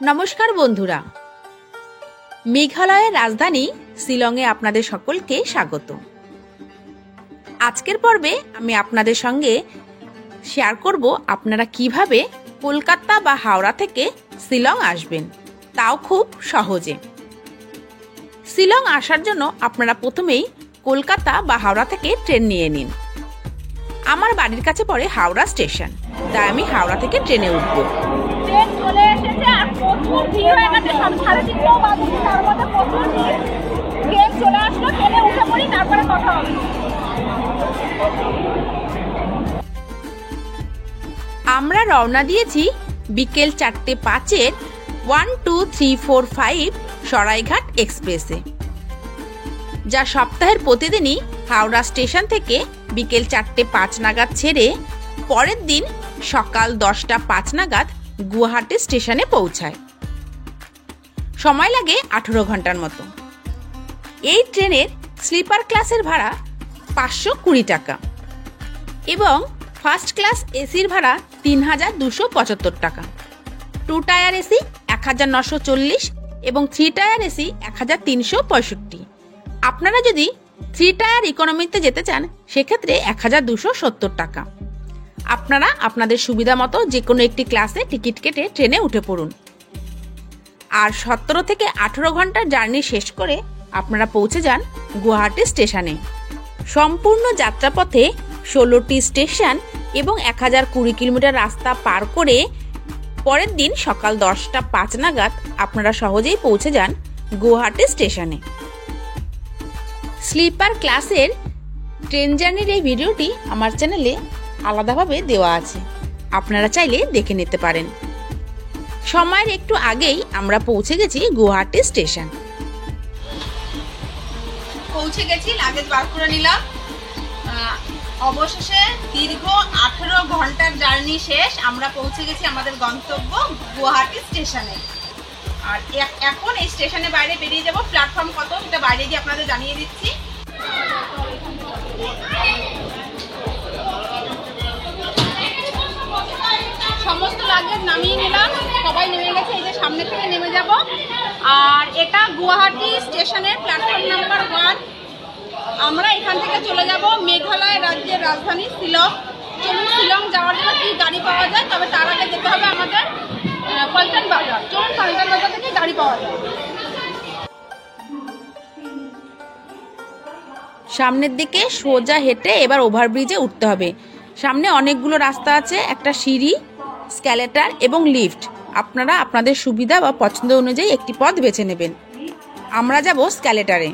নমস্কার বন্ধুরা, মেঘালয়ের রাজধানী শিলংয়ে আপনাদের সকলকে স্বাগত। আজকের পর্বে আমি আপনাদের সঙ্গে শেয়ার করব আপনারা কিভাবে কলকাতা বা হাওড়া থেকে শিলং আসবেন, তাও খুব সহজে। শিলং আসার জন্য আপনারা প্রথমেই কলকাতা বা হাওড়া থেকে ট্রেন নিয়ে নিন। আমার বাড়ির কাছে পড়ে হাওড়া স্টেশন, তাই আমি হাওড়া থেকে ট্রেনে উঠব। ট্রেন চলে এসেছে আর প্রচুর ভিড় হয়ে গেছে, সব 3:30 বাজে, তার মধ্যে প্রচুর ভিড়। ট্রেন চলে আসলো, ট্রেনে উঠে পড়ি, তারপরে কথা হবে। আমরা রওনা দিয়েছি বিকেল 4:05 12345 সরাইঘাট এক্সপ্রেসে, যা সপ্তাহের প্রতিদিনই হাওড়া স্টেশন থেকে বিকেল 4:05 নাগাদ ছেড়ে পরের দিন সকাল 10:05 নাগাদ গুয়াহাটি স্টেশনে পৌঁছায়। সময় লাগে 18 ঘন্টার মতো। এই ট্রেনের স্লিপার ক্লাসের ভাড়া 520 টাকা এবং ফার্স্ট ক্লাস এসির ভাড়া 3275 টাকা। 2 টায়ার এসি 1940 এবং 3 টায়ার এসি 1365। আপনারা যদি 3 টায়ার ইকোনমিতে যেতে চান সেক্ষেত্রে 1270 টাকা। আপনারা আপনাদের সুবিধা মতো যে কোনো একটি ক্লাসে টিকিট কেটে ট্রেনে উঠে পড়ুন। আর 17 থেকে 18 ঘন্টার জার্নি শেষ করে আপনারা পৌঁছে যান গুয়াহাটি স্টেশনে। সম্পূর্ণ যাত্রাপথে 16টি স্টেশন এবং 1020 কিলোমিটার রাস্তা পার করে পরের দিন সকাল 10:05 নাগাদ আপনারা সহজেই পৌঁছে যান গুয়াহাটি স্টেশনে। স্লিপার ক্লাসের ট্রেন জার্নির এই ভিডিওটি আমার চ্যানেলে আলাদাভাবে দেওয়া আছে, আপনারা চাইলে দেখে নিতে পারেন। সময়ের একটু আগেই আমরা পৌঁছে গেছি গুয়াহাটি স্টেশন। পৌঁছে গেছি, লাগেজ বার করে নিলাম। অবশেষে দীর্ঘ 18 ঘন্টার জার্নি শেষ, আমরা পৌঁছে গেছি আমাদের গন্তব্য গুয়াহাটি স্টেশনে। আর এখন এই স্টেশনের বাইরে বেরিয়ে যাব। প্ল্যাটফর্ম কত সেটা বাইরে গিয়ে আপনাদের জানিয়ে দিচ্ছি। সমস্ত লাগেজ নামিয়ে নিলাম, সবাই নেমে গেছে, এই যে সামনে থেকে নেমে যাব। আর এটা গুয়াহাটি স্টেশনের প্ল্যাটফর্ম নাম্বার 1। আমরা এখান থেকে চলে যাব মেঘালয় রাজ্যের রাজধানী শিলং। চলুন শিলং যাওয়ার জন্য কি গাড়ি পাওয়া যায়, তবে তার আগে যেতে হবে আমাদের পল্টন বাজার। চলুন পল্টন বাজার থেকে গাড়ি পাওয়া যায়। সামনের দিকে সোজা হেঁটে এবার ওভারব্রিজে উঠতে হবে। সামনে অনেকগুলো রাস্তা আছে, একটা সিঁড়ি, স্ক্যালেটার এবং লিফট। আপনারা আপনাদের সুবিধা বা পছন্দ অনুযায়ী একটি পথ বেছে নেবেন। আমরা যাব স্ক্যালেটারে।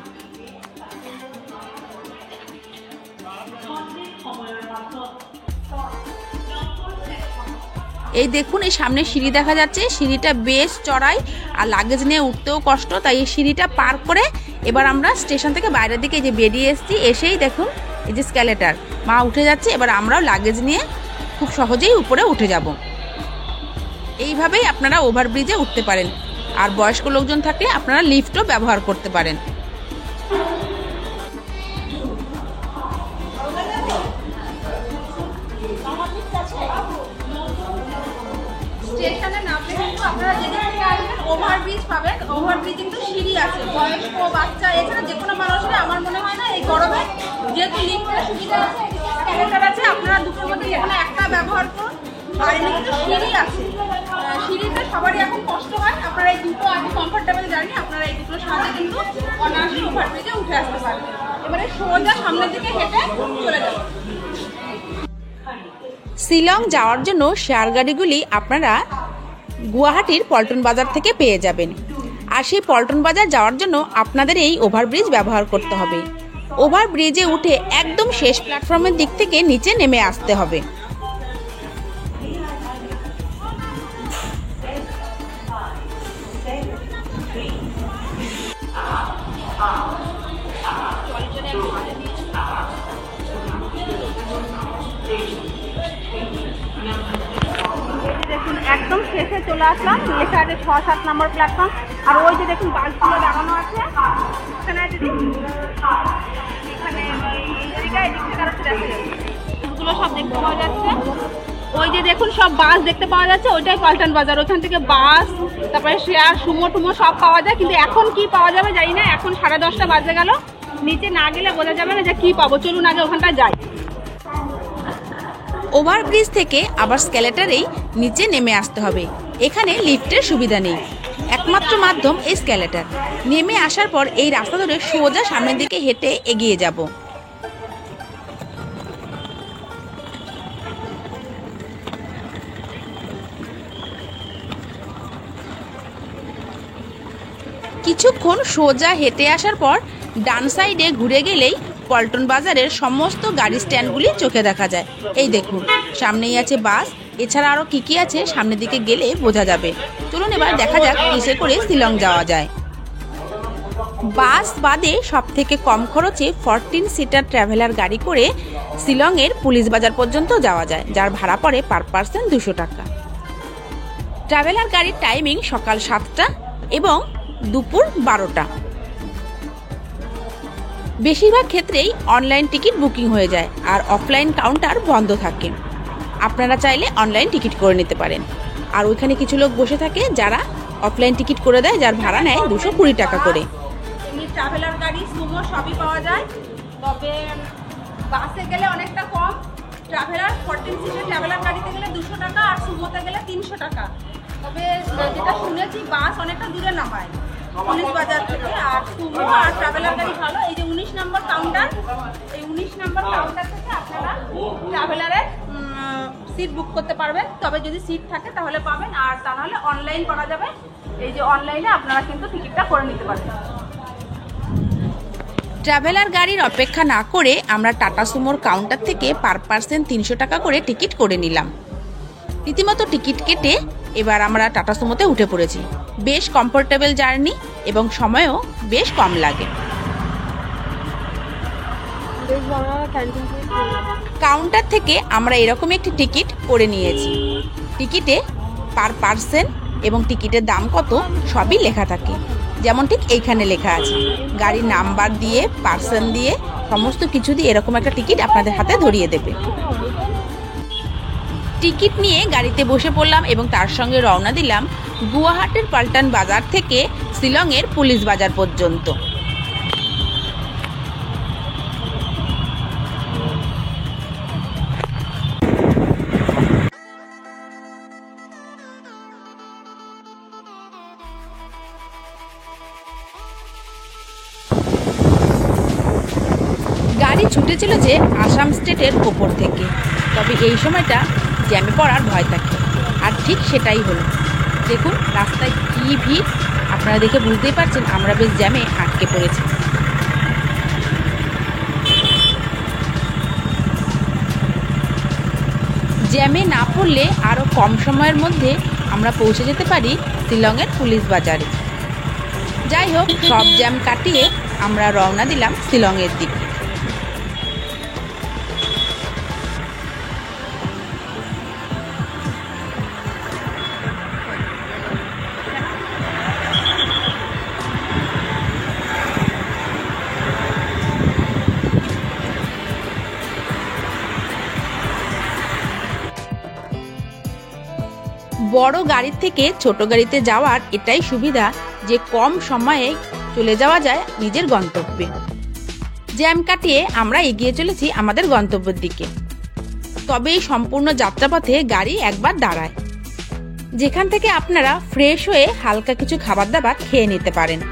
এই দেখুন, এই সামনে সিঁড়ি দেখা যাচ্ছে। সিঁড়িটা বেশ চড়াই আর লাগেজ নিয়ে উঠতেও কষ্ট, তাই এই সিঁড়িটা পার করে এবার আমরা স্টেশন থেকে বাইরের দিকে যে বেরিয়ে এসেছি। এসেই দেখুন এই যে স্ক্যালেটার, মা উঠে যাচ্ছে। এবার আমরাও লাগেজ নিয়ে খুব সহজেই উপরে উঠে যাব। এইভাবেই আপনারা ওভারব্রিজে উঠতে পারেন। আর বয়স্ক লোকজন থাকলে আপনারা লিফটও ব্যবহার করতে পারেন। স্টেশনে নামলে কিন্তু আপনারা যেদিক থেকে আসবেন ওভারব্রিজ পাবেন। ওভারব্রিজ কিন্তু সিঁড়ি আছে, বয়স্ক, বাচ্চা, এছাড়া যে কোনো মানুষের আমার মনে হয় না এই গরমে, যেহেতু লিফটের সুবিধা আছে, স্ক্যালেটার আছে, আপনারা দুটোর মধ্যে যে কোনো একটা ব্যবহার করুন। আর এমনি কিন্তু সিঁড়ি আছে, সিঁড়িতে সবারই এখন কষ্ট হয়। আপনারা এই দুটো আগে কমফোর্টেবল জার্নি, আপনারা এই দুটোর সাথে কিন্তু অনায়াসে ওভারব্রিজে উঠে আসতে পারবেন। এবারে সোজা সামনের দিকে হেঁটে চলে যাবেন। শিলং যাওয়ার জন্য শেয়ার গাড়িগুলি আপনারা গুয়াহাটির পল্টন বাজার থেকে পেয়ে যাবেন। আর সেই পল্টন বাজার যাওয়ার জন্য আপনাদের এই ওভারব্রিজ ব্যবহার করতে হবে। ওভারব্রিজে উঠে একদম শেষ প্ল্যাটফর্মের দিক থেকে নিচে নেমে আসতে হবে। দেখুন একদম শেষে চলে আসলাম, লেখা আছে 6-7 নম্বর প্ল্যাটফর্ম। আর ওই যে দেখুন বাসগুলো লাগানো আছে, এখানে এই জায়গায় এদিক থেকে আরো দেখা যাচ্ছে, এগুলো সব দেখতে পাওয়া যাচ্ছে। ওই যে দেখুন সব বাস দেখতে পাওয়া যাচ্ছে, ওইটাই পল্টন বাজার। ওখান থেকে বাস, তারপরে শেয়ার, সুমো টুমো সব পাওয়া যায়, কিন্তু এখন কি পাওয়া যাবে জানি না। এখন 10:30 বাজে গেল, নিচে না গেলে বোঝা যাবে না যে কি পাবো। চলুন আগে ওখানটা যাই। ওভারব্রিজ থেকে আবার স্কেলেটারেই নিচে নেমে আসতে হবে। এখানে লিফটের সুবিধা নেই, একমাত্র মাধ্যম এই স্কেলেটার। নেমে আসার পর এই রাস্তা ধরে সোজা সামনের দিকে হেঁটে এগিয়ে যাব। কিছুক্ষণ সোজা হেঁটে আসার পর ডান সাইডে ঘুরে গেলেই পল্টন বাজারের সমস্ত গাড়ি স্ট্যান্ডগুলি চোখে দেখা যায়। এই দেখুন, সামনেই আছে বাস, এছাড়া আরও কী কী আছে সামনের দিকে গেলে বোঝা যাবে। চলুন এবার দেখা যাক কিসে করে শিলং যাওয়া যায়। বাস বাদে সব থেকে কম খরচে 14 সিটার ট্রাভেলার গাড়ি করে শিলংয়ের পুলিশ বাজার পর্যন্ত যাওয়া যায়, যার ভাড়া পড়ে পার পার্সন 200 টাকা। ট্রাভেলার গাড়ির টাইমিং সকাল 7টা এবং দুপুর 12টা। বেশিরভাগ ক্ষেত্রেই অনলাইন টিকিট বুকিং হয়ে যায় আর অফলাইন কাউন্টার বন্ধ থাকে। আপনারা চাইলে অনলাইন টিকিট করে নিতে পারেন। আর ওইখানে কিছু লোক বসে থাকে যারা অফলাইন টিকিট করে দেয়, যার ভাড়া নেয় 220 টাকা করে। ট্রাভেলার গাড়ি, সুমো সবই পাওয়া যায়, তবে বাসে গেলে অনেকটা কম। ট্রাভেলার 14 সিটের ট্রাভেলার গাড়িতে গেলে 200 টাকা আর সুমোতে গেলে 300 টাকা। তবে যেটা শুনেছি বাস অনেকটা দূরে নামায় পুলিশ বাজার থেকে, আর সুমো আর ট্রাভেলার গাড়ি ভালো। এই যে 19 নম্বর কাউন্টার, এই 19 নম্বর কাউন্টার থেকে আপনারা ট্রাভেলারের সিট বুক করতে পারবেন। তবে যদি সিট থাকে তাহলে পাবেন, আর তা নাহলে অনলাইন করা যাবে। এই যে অনলাইনে আপনারা কিন্তু টিকিটটা করে নিতে পারবেন। ট্রাভেলার গাড়ির অপেক্ষা না করে আমরা টাটা সুমোর কাউন্টার থেকে পার পার্সন 300 টাকা করে টিকিট করে নিলাম। রীতিমতো টিকিট কেটে এবার আমরা টাটা সুমোতে উঠে পড়েছি। বেশ কমফোর্টেবল জার্নি এবং সময়ও বেশ কম লাগে। কাউন্টার থেকে আমরা এরকম একটি টিকিট করে নিয়েছি। টিকিটে পার পার্সন এবং টিকিটের দাম কত সবই লেখা থাকে, যেমন ঠিক এইখানে লেখা আছে। গাড়ির নাম্বার দিয়ে, পার্সন দিয়ে, সমস্ত কিছু দিয়ে এরকম একটা টিকিট আপনাদের হাতে ধরিয়ে দেবে। টিকিট নিয়ে গাড়িতে বসে পড়লাম এবং তার সঙ্গে রওনা দিলাম গুয়াহাটির পল্টন বাজার থেকে শিলংয়ের পুলিশ বাজার পর্যন্ত। গাড়ি ছুটেছিল যে আসাম স্টেটের ওপর থেকে, তবে এই সময়টা জ্যামে পড়ার ভয় থাকে, আর ঠিক সেটাই হলো। দেখুন রাস্তায় কী ভিড়, আপনারা দেখে বুঝতেই পারছেন আমরা বেশ জ্যামে আটকে পড়েছি। জ্যামে না পড়লে আরও কম সময়ের মধ্যে আমরা পৌঁছে যেতে পারি শিলংয়ের পুলিশ বাজারে। যাই হোক, সব জ্যাম কাটিয়ে আমরা রওনা দিলাম শিলংয়ের দিকে। বড় গাড়ির থেকে ছোট গাড়িতে যাওয়ার এটাই সুবিধা যে কম সময়ে চলে যাওয়া যায় নিজের গন্তব্যে। জ্যাম কাটিয়ে আমরা এগিয়ে চলেছি আমাদের গন্তব্যের দিকে। তবে এই সম্পূর্ণ যাত্রাপথে গাড়ি একবার দাঁড়ায়, যেখান থেকে আপনারা ফ্রেশ হয়ে হালকা কিছু খাবার দাবার খেয়ে নিতে পারেন।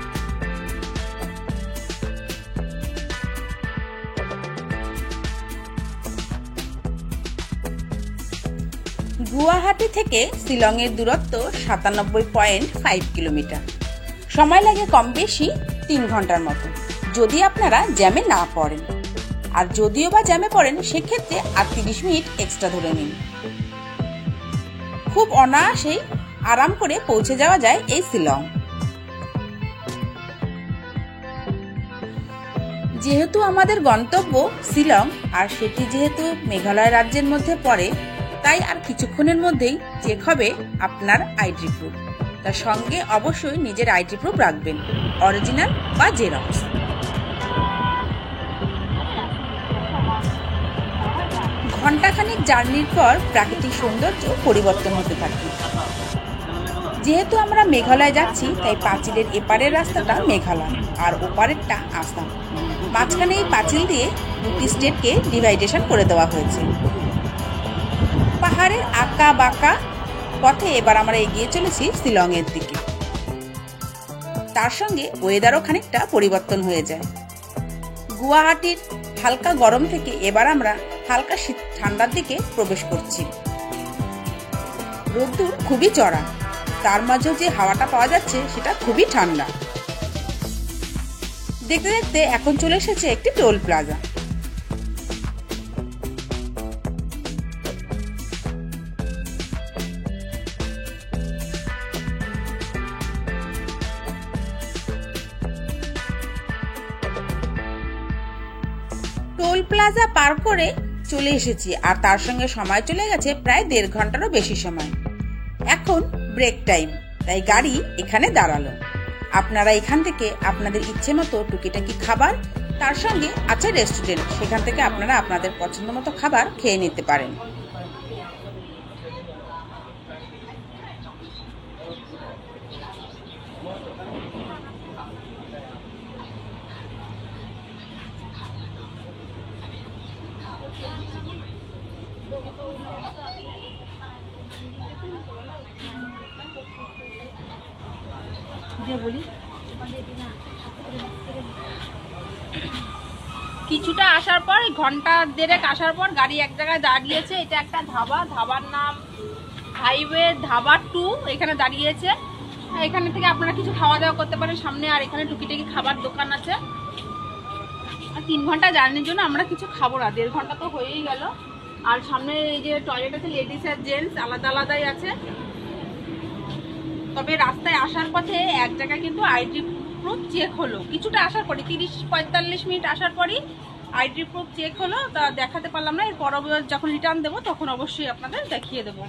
গুয়াহাটি থেকে শিলংয়ের দূরত্ব 97.5 কিলোমিটার। সময় লাগে কম বেশি 3 ঘন্টার মতো, যদি আপনারা জ্যামে না পড়েন। আর যদিও বা জ্যামে পড়েন সেক্ষেত্রে আর 30 মিনিট এক্সট্রা ধরে নিন। খুব অনায়াসেই আরাম করে পৌঁছে যাওয়া যায় এই শিলং। যেহেতু আমাদের গন্তব্য শিলং, আর সেটি যেহেতু মেঘালয় রাজ্যের মধ্যে পড়ে, তাই আর কিছুক্ষণের মধ্যেই চেক হবে আপনার আইডি প্রুফ। তার সঙ্গে অবশ্যই নিজের আইডি প্রুফ রাখবেন, অরিজিনাল বা জেরক্স। ঘণ্টাখানিক জার্নির পর প্রাকৃতিক সৌন্দর্য পরিবর্তন হতে থাকে। যেহেতু আমরা মেঘালয় যাচ্ছি, তাই পাঁচিলের এপারের রাস্তাটা মেঘালয় আর ওপারেরটা আসাম। মাঝখানে এই পাঁচিল দিয়ে দুটি স্টেটকে ডিভাইডেশন করে দেওয়া হয়েছে। পাহাড়ের আঁকা বাঁকা পথে এবার আমরা এগিয়ে চলেছি শিলংয়ের দিকে। তার সঙ্গে ওয়েদারও খানিকটা পরিবর্তন হয়ে যায়। গুয়াহাটির হালকা গরম থেকে এবার আমরা হালকা শীত ঠান্ডার দিকে প্রবেশ করছি। রোদ্দুর খুবই চড়া, তার মাঝেও যে হাওয়াটা পাওয়া যাচ্ছে সেটা খুবই ঠান্ডা। দেখতে দেখতে এখন চলে এসেছে একটি টোল প্লাজা। টোল প্লাজা পার করে চলে এসেছি, আর তার সঙ্গে সময় চলে গেছে প্রায় 1.5 ঘন্টারও বেশি সময়। এখন ব্রেক টাইম, তাই গাড়ি এখানে দাঁড়ালো। আপনারা এখান থেকে আপনাদের ইচ্ছে মতো টুকিটাকি খাবার, তার সঙ্গে আছে রেস্টুরেন্ট, সেখান থেকে আপনারা আপনাদের পছন্দ মতো খাবার খেয়ে নিতে পারেন। কিছুটা আসার পর, ঘন্টা 1.5 আসার পর গাড়ি এক জায়গায় দাঁড়িয়েছে। এটা একটা ধাবা, ধাবার নাম হাইওয়ে ধাবা 2। এখানে দাঁড়িয়েছে। এখানে থেকে আপনারা কিছু খাওয়া দাওয়া করতে পারেন সামনে, আর এখানে টুকিটাকি খাবার দোকান আছে। আর 3 ঘন্টা জার্নির জন্য আমরা কিছু খাবো না, 1.5 ঘন্টা তো হয়েই গেল। আর সামনে এই যে টয়লেট আছে, লেডিস আর জেন্টস আলাদা আলাদাই আছে। তবে রাস্তায় আসার পথে এক জায়গায় কিন্তু আইডি প্রুফ চেক হলো। কিছুটা আসার পরে 30-45 মিনিট আসার পরই আইডি প্রুফ চেক হলো। তা দেখাতে পারলাম না, এরপর যখন রিটার্ন দেবো তখন অবশ্যই আপনাদের দেখিয়ে দেবো।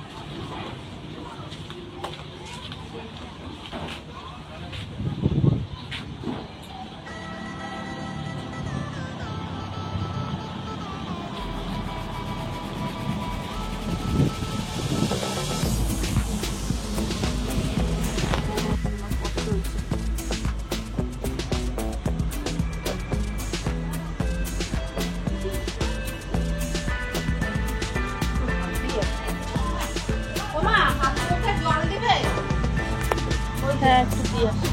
হ্যাঁ, একটু দিয়ে আসি।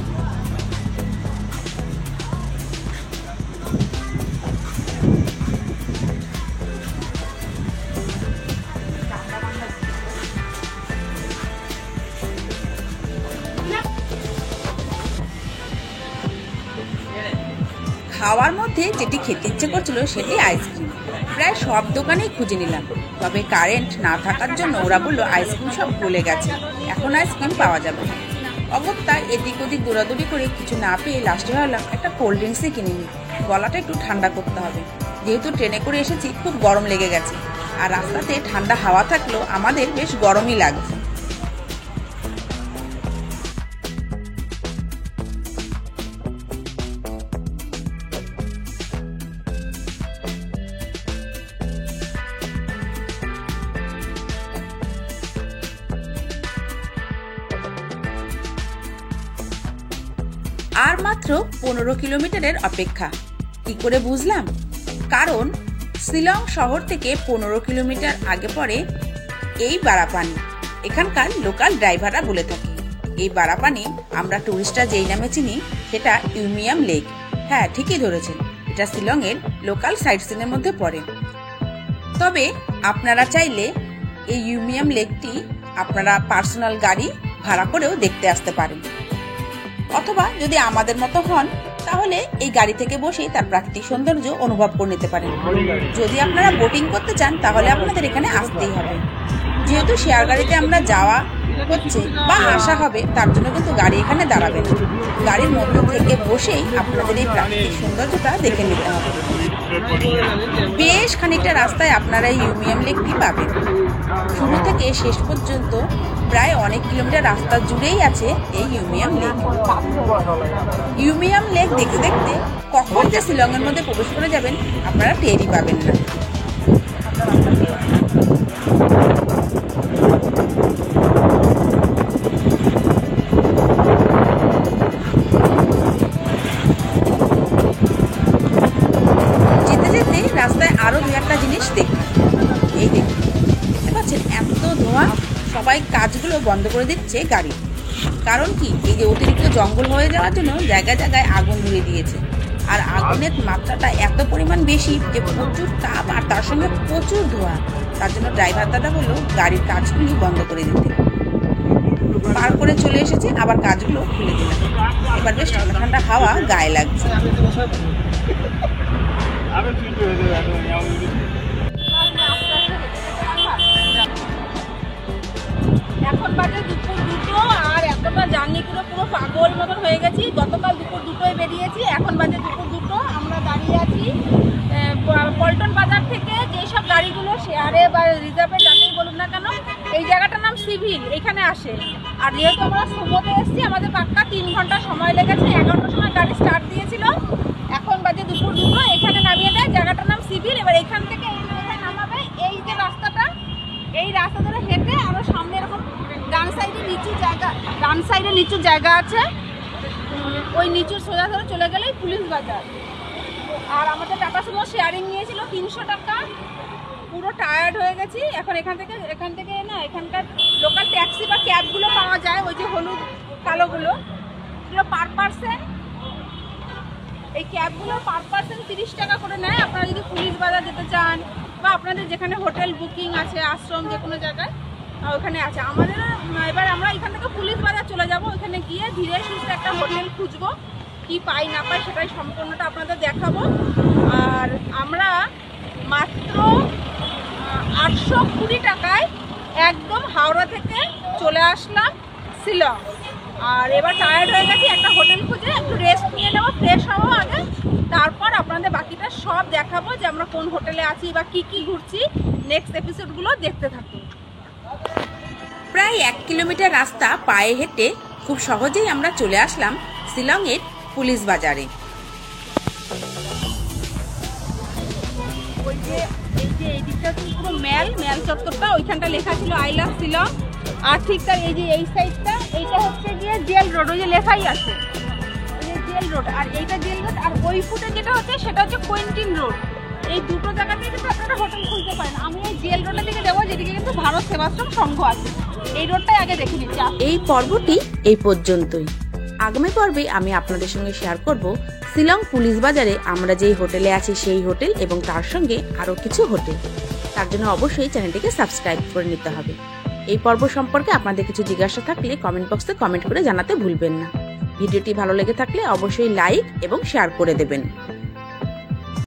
খাওয়ার মধ্যে যেটি খেতে ইচ্ছে করছিল সেটি আইসক্রিম। প্রায় সব দোকানেই খুঁজে নিলাম, তবে কারেন্ট না থাকার জন্য ওরা বললো আইসক্রিম সব গলে গেছে, এখন আইসক্রিম পাওয়া যাবে না। অগত্যা এদিক ওদিক দৌড়াদৌড়ি করে কিছু না পেয়ে লাস্টে ভাবলাম একটা কোল্ড ড্রিঙ্কসই কিনে নিই, গলাটা একটু ঠান্ডা করতে হবে। যেহেতু ট্রেনে করে এসেছি, খুব গরম লেগে গেছে, আর রাস্তাতে ঠান্ডা হাওয়া থাকলেও আমাদের বেশ গরমই লাগছে। আর মাত্র 15 কিলোমিটারের অপেক্ষা। কি করে বুঝলাম? কারণ শিলং শহর থেকে 15 কিলোমিটার আগে পড়ে এই বারাপানি। এখানকার লোকাল ড্রাইভাররা বলে থাকে এই বারাপানি আমরা টুরিস্টরা যেই নামে চিনি সেটা ইউমিয়াম লেক। হ্যাঁ, ঠিকই ধরেছেন, এটা শিলং এর লোকাল সাইট সিনের মধ্যে পড়ে। তবে আপনারা চাইলে এই ইউমিয়াম লেকটি আপনারা পার্সোনাল গাড়ি ভাড়া করেও দেখতে আসতে পারেন, অথবা যদি আমাদের মতো হন তাহলে এই গাড়ি থেকে বসেই তার প্রাকৃতিক সৌন্দর্য অনুভব করে নিতে পারেন। যদি আপনারা বোটিং করতে চান তাহলে আপনাদের এখানে আসতেই হবে। যেহেতু শেয়ার গাড়িতে আমরা যাওয়া হচ্ছে বা আসা হবে, তার জন্য কিন্তু গাড়ি এখানে দাঁড়াবে না, গাড়ির মধ্যে থেকে বসেই আপনাদের এই প্রাকৃতিক সৌন্দর্যটা দেখে নিতে হবে। বেশ খানিকটা রাস্তায় আপনারা এই ইউমিয়াম লেকটি পাবেন। শুরু থেকে শেষ পর্যন্ত প্রায় অনেক কিলোমিটার রাস্তা জুড়েই আছে এই ইউমিয়াম লেক। ইউমিয়াম লেক দেখতে দেখতে কখন যে শিলংয়ের মধ্যে প্রবেশ করে যাবেন আপনারা টেরই পাবেন না। বন্ধ করে দিচ্ছে গাড়ি। কারণ কি, এই যে অতিরিক্ত জঙ্গল হয়ে যাওয়ার জন্য জায়গায় জায়গায় আগুন ধরিয়ে দিয়েছে। আর আগুনের মাত্রাটা এত পরিমাণ বেশি যে প্রচুর তাপ আর তার সঙ্গে প্রচুর ধোঁয়া। তার জন্য ড্রাইভার দাদা বললো গাড়ির কাজগুলি বন্ধ করে দিতে। পার করে চলে এসেছে, আবার কাজগুলো খুলে দিলাম। এবার বেশ ঠান্ডা ঠান্ডা হাওয়া গায়ে লাগছে। এখন বাজে দুপুর 2টো, আর এতটা জার্নি করে পুরো পাগল মতন হয়ে গেছি। গতকাল দুপুর 2টোয় বেরিয়েছি, এখন বাজে দুপুর 2টো। আমরা দাঁড়িয়ে আছি পল্টন বাজার থেকে। যেসব গাড়িগুলো শেয়ারে বা রিজার্ভে যাতেই বলুন না কেন, এই জায়গাটার নাম সিভিল, এখানে আসে। আর যেহেতু আমরা সুমোতে এসেছি, আমাদের পাক্কা 3 ঘন্টা সময় লেগেছে। 11টার সময় গাড়ি স্টার্ট দিয়েছিল, এখন বাজে দুপুর 2টো। এখানে নামিয়ে দেয়, জায়গাটার নাম সিভিল। এবার এখান থেকে এখানে নামাবে। এই যে রাস্তাটা, এই রাস্তা ধরে হেঁটে আরো সামনে এরকম ডান সাইডে নিচু জায়গা আছে। ওই নিচুর সোজা ধরে চলে গেলেই পুলিশ বাজার। আর আমাদের টাটা সুমো শেয়ারিং নিয়েছিল 300 টাকা। পুরো টায়ার্ড হয়ে গেছি। এখন এখান থেকে না, এখানকার লোকাল ট্যাক্সি বা ক্যাবগুলো পাওয়া যায়, ওই যে হলুদ কালোগুলো, এগুলো পার পার্সন। এই ক্যাবগুলো পার পার্সন 30 টাকা করে নেয়। আপনারা যদি পুলিশ বাজার যেতে চান বা আপনাদের যেখানে হোটেল বুকিং আছে, আশ্রম যে কোনো জায়গায় ওখানে আছে। আমাদের এবার আমরা এখান থেকে পুলিশ বাজার চলে যাব। ওখানে গিয়ে ধীরে সুস্থে একটা হোটেল খুঁজবো, কি পাই না পাই সেটাই সম্পূর্ণটা আপনাদের দেখাবো। আর আমরা মাত্র 820 টাকায় একদম হাওড়া থেকে চলে আসলাম শিলং। আর এবার টায়ার্ড হয়ে গেছি, একটা হোটেল খুঁজে একটু রেস্ট নিয়ে নেবো, ফ্রেশ হবো আগে। তারপর আপনাদের বাকিটা সব দেখাবো, যে আমরা কোন হোটেলে আছি বা কি কি ঘুরছি। নেক্সট এপিসোডগুলো দেখতে থাকুন। প্রায় 1 কিলোমিটার রাস্তা পায়ে হেঁটে খুব সহজেই আমরা চলে আসলাম শিলংয়ের পুলিশ বাজারে। এই দিকটা পুরো ম্যাল চত্বরটা, ওইখানটা লেখা ছিল আই লাভ শিলং। আর ঠিক তার এই সাইডটা, এইটা হচ্ছে গিয়ে জেল রোড, ওই যে লেখাই আছে জেল রোড। আর এইটা জেল রোড, আর ওই ফুটে যেটা হচ্ছে সেটা হচ্ছে কোয়েন্টিন রোড। এই দুটো জায়গাতেই কিন্তু আপনারা হোটেল খুলতে পারেন। আমি এই জেল রোডের দিকে যাবো, যেদিকে কিন্তু ভারত সেবাশ্রম সংঘ আছে। এই রোডটাই আগে দেখে নিচ্ছি। এই পর্বটি এই পর্যন্তই। আগামী পর্বে আমি আপনাদের সঙ্গে শেয়ার করব শিলং পুলিশ বাজারে আমরা যেই হোটেলে আছি সেই হোটেল এবং তার সঙ্গে আরও কিছু হোটেল। তার জন্য অবশ্যই চ্যানেলটিকে সাবস্ক্রাইব করে নিতে হবে। এই পর্ব সম্পর্কে আপনাদের কিছু জিজ্ঞাসা থাকলে কমেন্ট বক্সে কমেন্ট করে জানাতে ভুলবেন না। ভিডিওটি ভালো লেগে থাকলে অবশ্যই লাইক এবং শেয়ার করে দেবেন।